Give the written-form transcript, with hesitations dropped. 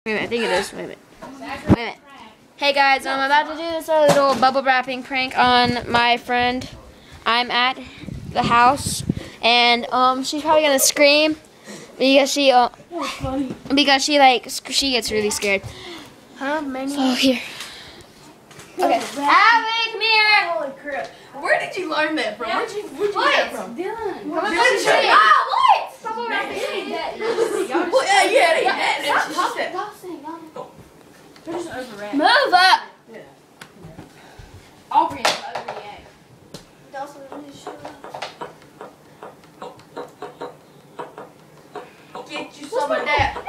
Wait a minute, I think it is. Wait a minute. Wait a minute. Hey guys, I'm about to do this little bubble wrapping prank on my friend. I'm at the house, and she's probably gonna scream because she she gets really scared. Huh, Manny? So here. Okay. Abby, come here. Holy crap! Where did you learn that from? Where'd you get that from? Dylan. Come on, oh, what? Bubble wrapping. Well, yeah. They're just overran. Move up. Yeah. Aubrey is overreact. Get you some of that.